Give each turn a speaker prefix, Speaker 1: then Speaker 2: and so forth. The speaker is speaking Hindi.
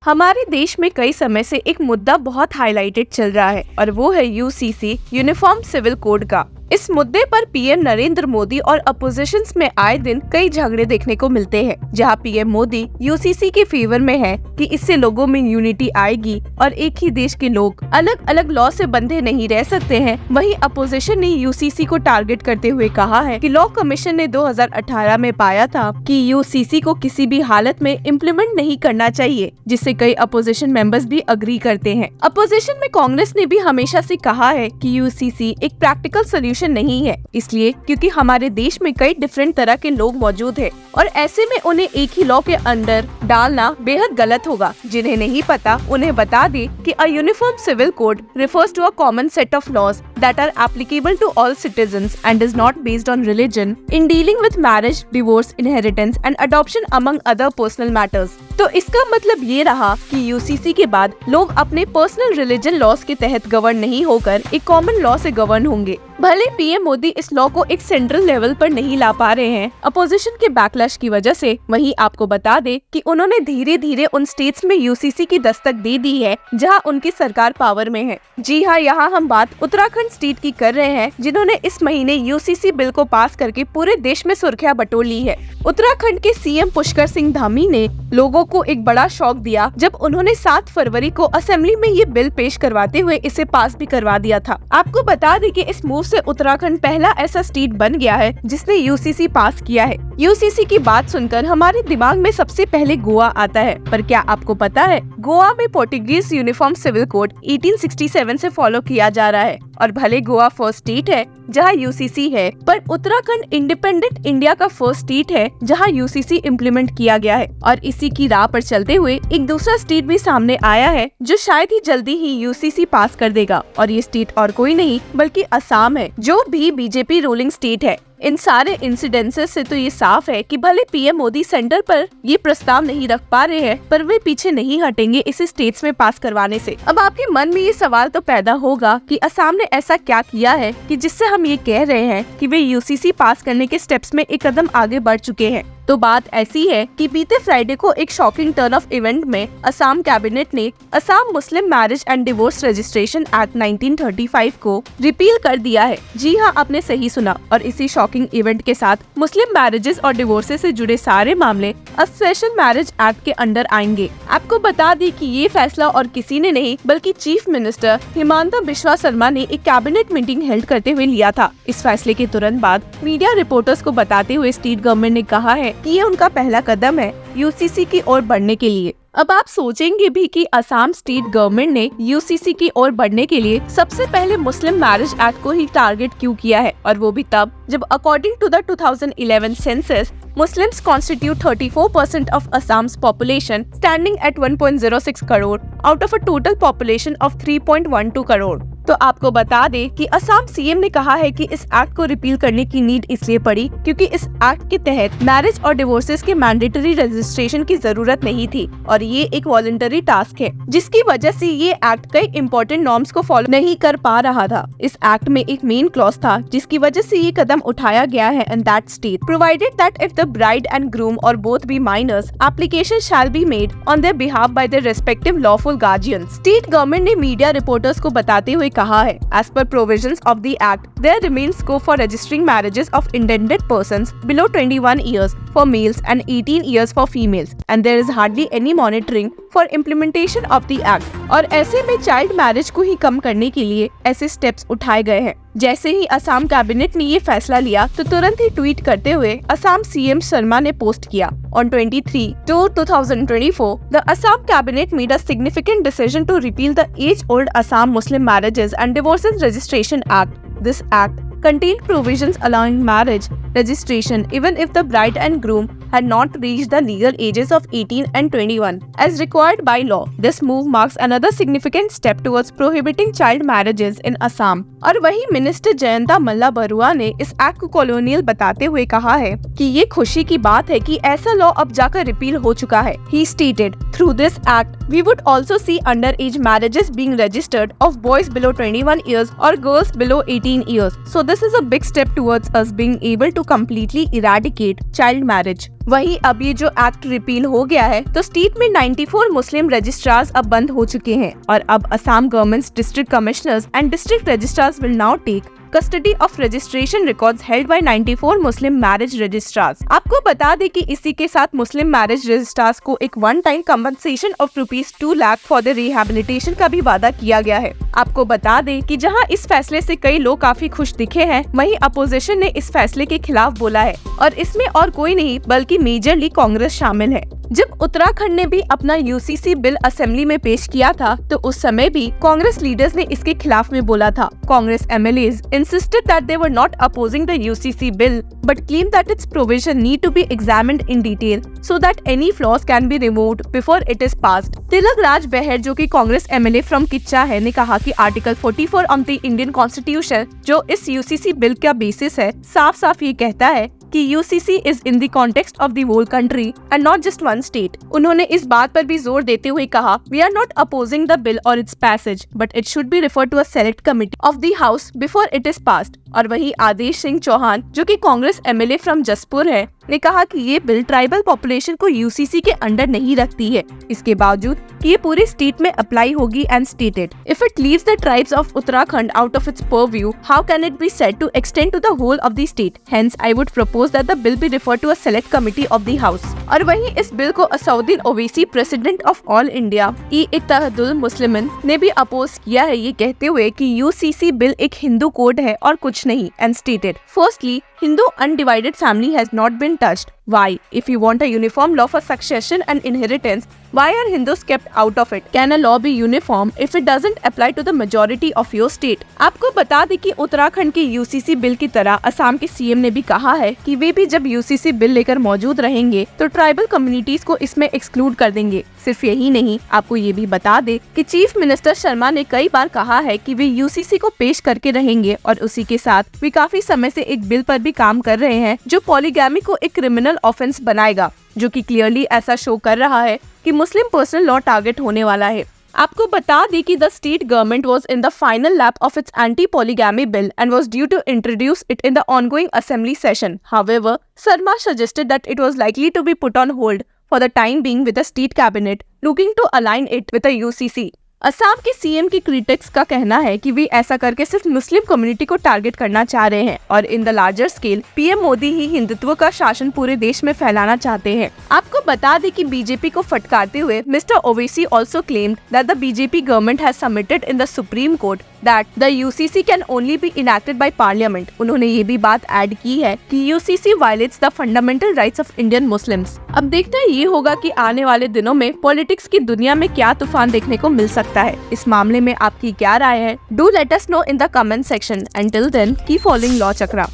Speaker 1: हमारे देश में कई समय से एक मुद्दा बहुत हाईलाइटेड चल रहा है और वो है यूसीसी यूनिफॉर्म सिविल कोड का। इस मुद्दे पर पीएम नरेंद्र मोदी और अपोजिशन में आए दिन कई झगड़े देखने को मिलते हैं, जहां पीएम मोदी यूसीसी के फेवर में है कि इससे लोगों में यूनिटी आएगी और एक ही देश के लोग अलग अलग लॉ से बंधे नहीं रह सकते हैं। वहीं अपोजिशन ने यूसीसी को टारगेट करते हुए कहा है कि लॉ कमीशन ने 2018 में पाया था कि यूसीसी को किसी भी हालत में इम्प्लीमेंट नहीं करना चाहिए, जिससे कई अपोजिशन मेंबर्स भी अग्री करते हैं। अपोजिशन में कांग्रेस ने भी हमेशा से कहा है कि यूसीसी एक प्रैक्टिकल सोल्यूशन नहीं है, इसलिए क्योंकि हमारे देश में कई डिफरेंट तरह के लोग मौजूद हैं और ऐसे में उन्हें एक ही लॉ के अंदर डालना बेहद गलत होगा। जिन्हें नहीं पता उन्हें बता दे कि a uniform civil code refers to a common set of laws that are applicable to all citizens and is not based on religion in dealing with marriage, divorce, inheritance and adoption among other personal matters। तो इसका मतलब ये रहा कि यूसीसी के बाद लोग अपने पर्सनल रिलीजन लॉस के तहत गवर्न नहीं होकर एक कॉमन लॉ से गवर्न होंगे। भले पीएम मोदी इस लॉ को एक सेंट्रल लेवल पर नहीं ला पा रहे हैं अपोजिशन के बैकलैश की वजह से, वहीं आपको बता दे कि उन्होंने धीरे धीरे उन स्टेट्स में यूसीसी की दस्तक दे दी है जहां उनकी सरकार पावर में है। जी हाँ, यहाँ हम बात उत्तराखंड स्टेट की कर रहे हैं, जिन्होंने इस महीने यूसीसी बिल को पास करके पूरे देश में सुर्खियां बटोर ली है। उत्तराखंड के सीएम पुष्कर सिंह धामी ने लोगों को एक बड़ा शॉक दिया जब उन्होंने 7 फरवरी को असेंबली में ये बिल पेश करवाते हुए इसे पास भी करवा दिया था। आपको बता दें कि इस मूव से उत्तराखंड पहला ऐसा स्टेट बन गया है जिसने यूसीसी पास किया है। यूसीसी की बात सुनकर हमारे दिमाग में सबसे पहले गोवा आता है, पर क्या आपको पता है गोवा में पोर्टुगीज यूनिफॉर्म सिविल कोड 1867 से फॉलो किया जा रहा है। और भले गोवा फर्स्ट स्टेट है जहां यूसीसी है, पर उत्तराखंड इंडिपेंडेंट इंडिया का फर्स्ट स्टेट है जहां यूसीसी इम्प्लीमेंट किया गया है। और इसी की राह पर चलते हुए एक दूसरा स्टेट भी सामने आया है जो शायद ही जल्दी ही यूसीसी पास कर देगा, और ये स्टेट और कोई नहीं बल्कि असम है, जो भी बीजेपी रूलिंग स्टेट है। इन सारे इंसिडेंसेस से तो ये साफ है कि भले पीएम मोदी सेंटर पर ये प्रस्ताव नहीं रख पा रहे हैं, पर वे पीछे नहीं हटेंगे इसे स्टेट्स में पास करवाने से। अब आपके मन में ये सवाल तो पैदा होगा कि असम ने ऐसा क्या किया है कि जिससे हम ये कह रहे हैं कि वे यूसीसी पास करने के स्टेप्स में एक कदम आगे बढ़ चुके हैं। तो बात ऐसी है कि बीते फ्राइडे को एक शॉकिंग टर्न ऑफ इवेंट में असम कैबिनेट ने असम मुस्लिम marriage and divorce registration act 1935 को रिपील कर दिया है। जी हाँ, आपने सही सुना। और इसी शॉकिंग इवेंट के साथ मुस्लिम मैरिजेस और डिवोर्सेस से जुड़े सारे मामले अब स्पेशल मैरिज एक्ट के अंडर आएंगे। आपको बता दी कि ये फैसला और किसी ने नहीं बल्कि चीफ मिनिस्टर हिमंता बिस्वा शर्मा ने एक कैबिनेट मीटिंग हेल्ड करते हुए लिया था। इस फैसले के तुरंत बाद मीडिया रिपोर्टर्स को बताते हुए स्टेट गवर्नमेंट ने कहा है कि ये उनका पहला कदम है यूसीसी की ओर बढ़ने के लिए। अब आप सोचेंगे भी कि असम स्टेट गवर्नमेंट ने यूसीसी की ओर बढ़ने के लिए सबसे पहले मुस्लिम मैरिज एक्ट को ही टारगेट क्यों किया है, और वो भी तब जब according to the 2011 census Muslims constitute 34% of Assam's population, standing at 1.06 crore out of a total population of 3.12 crore। तो आपको बता दे कि असम सीएम ने कहा है कि इस एक्ट को रिपील करने की नीड इसलिए पड़ी क्योंकि इस एक्ट के तहत मैरिज और डिवोर्सेस के मैंडेटरी रजिस्ट्रेशन की जरूरत नहीं थी, और ये एक वॉलंटरी टास्क है, जिसकी वजह से ये एक्ट कई इम्पोर्टेंट नॉर्म्स को फॉलो नहीं कर पा रहा था। इस एक्ट में एक मेन क्लॉज था जिसकी वजह से ये कदम उठाया गया है in that state, provided that if the bride and groom or both be minors, application shall be made on their behalf by their respective lawful guardians। State government ने मीडिया रिपोर्टर्स को बताते हुए कहा है, as per provisions of the act, there remains scope for registering marriages of intended persons below 21 years for males and 18 years for females, and there is hardly any monitoring for implementation of the act। और ऐसे में चाइल्ड मैरिज को ही कम करने के लिए ऐसे स्टेप्स उठाए गए हैं। जैसे ही असम कैबिनेट ने ये फैसला लिया तो तुरंत ही ट्वीट करते हुए असम सीएम शर्मा ने पोस्ट किया, On 23/2/2024, the Assam cabinet made a significant decision to repeal the age-old Assam Muslim Marriages and Divorces Registration Act. This act contained provisions allowing marriage registration even if the bride and groom had not reached the legal ages of 18 and 21 as required by law. This move marks another significant step towards prohibiting child marriages in Assam। और वही मिनिस्टर जयंता मल्ला बरुआ ने इस एक्ट को कॉलोनियल बताते हुए कहा है कि ये खुशी की बात है कि ऐसा लॉ अब जाकर रिपील हो चुका है। He stated, through this act, we would also see underage marriages being registered of boys below 21 years or girls below 18 years, so this is a big step towards us being able to completely eradicate child marriage. वहीं अब ये जो एक्ट रिपील हो गया है तो स्टेट में 94 मुस्लिम रजिस्ट्रार्स अब बंद हो चुके हैं और अब Assam government district commissioners and district registrars will now take custody of registration records held by 94 Muslim marriage registrars. आपको बता दें कि इसी के साथ मुस्लिम मैरिज रजिस्ट्रार्स को एक one time compensation of ₹2 lakh for the rehabilitation का भी वादा किया गया है। आपको बता दें कि जहां इस फैसले से कई लोग काफी खुश दिखे हैं, वहीं अपोजिशन ने इस फैसले के खिलाफ बोला है और इसमें और कोई नहीं बल्कि मेजरली कांग्रेस शामिल है। जब उत्तराखंड ने भी अपना यूसीसी बिल असेंबली में पेश किया था तो उस समय भी कांग्रेस लीडर्स ने इसके खिलाफ में बोला था। Congress MLAs insisted that they were not opposing the UCC bill but claimed that its provision need to be examined in detail so that any flaws can be removed before it is passed। Tilak Raj बहर जो कि कांग्रेस एमएलए फ्रॉम किच्चा है ने कहा कि article 44 of the Indian constitution जो इस यूसीसी बिल का बेसिस है साफ साफ ये कहता है कि UCC is in the context of the whole country and not just one state. उन्होंने इस बात पर भी जोर देते हुए कहा, we are not opposing the bill और it's passage but it should be refer to a select committee of the house before it is passed. और वहीं आदेश सिंह चौहान जो कि कांग्रेस एमएलए फ्रॉम जसपुर है ने कहा कि ये बिल ट्राइबल पॉपुलेशन को यूसीसी के अंडर नहीं रखती है, इसके बावजूद कि ये पूरे स्टेट में अप्लाई होगी and stated if it leaves the tribes of Uttarakhand out of its purview how can it be said to extend to the whole of the state. Hence I would propose that the bill be refer to a select committee of the house. और वहीं इस बिल को Asaduddin Owaisi president of all India Ittehadul Muslimeen ने भी अपोज किया है, ये कहते हुए कि यूसीसी बिल एक हिंदू कोड है और कुछ नहीं and stated firstly Hindu undivided family has not been touched. Why? If you want a uniform law for succession and inheritance, why are Hindus kept out of it? Can a law be uniform if it doesn't apply to the majority of your state? आपको बता दें कि उत्तराखंड के यूसीसी बिल की तरह असम के सीएम ने भी कहा है कि वे भी जब यूसीसी बिल लेकर मौजूद रहेंगे तो ट्राइबल कम्युनिटीज को इसमें एक्सक्लूड कर देंगे। सिर्फ यही नहीं, आपको ये भी बता दे कि चीफ मिनिस्टर शर्मा ने कई बार कहा है कि वे यूसीसी को पेश करके रहेंगे और उसी के साथ वे काफी समय से एक बिल पर भी काम कर रहे हैं जो पॉलीगैमी को एक क्रिमिनल ऑफेंस बनाएगा, जो कि क्लियरली ऐसा शो कर रहा है कि मुस्लिम पर्सनल लॉ टारगेट होने वाला है। आपको बता दें कि the state government was in the final lap of its anti polygamy bill and was due to introduce it in the ongoing assembly session. However, Sharma suggested that it was likely to be put on hold for the time being with the state cabinet looking to align it with the UCC। Assam के सीएम की क्रिटिक्स का कहना है कि वे ऐसा करके सिर्फ मुस्लिम कम्युनिटी को टारगेट करना चाह रहे हैं और in the larger scale PM Modi ही हिंदुत्व का शासन पूरे देश में फैलाना चाहते हैं। आपको बता दें कि बीजेपी को फटकारते हुए mister Owaisi also claimed that the BJP government has submitted in the supreme court that the UCC can only be enacted by parliament. उन्होंने ये भी बात ऐड की है कि UCC violates the fundamental rights of Indian Muslims. अब देखना ये होगा कि आने वाले दिनों में पॉलिटिक्स की दुनिया में क्या तूफान देखने को मिल सकता है। इस मामले में आपकी क्या राय है? Do let us know in the comment section. Until then, keep following law chakra.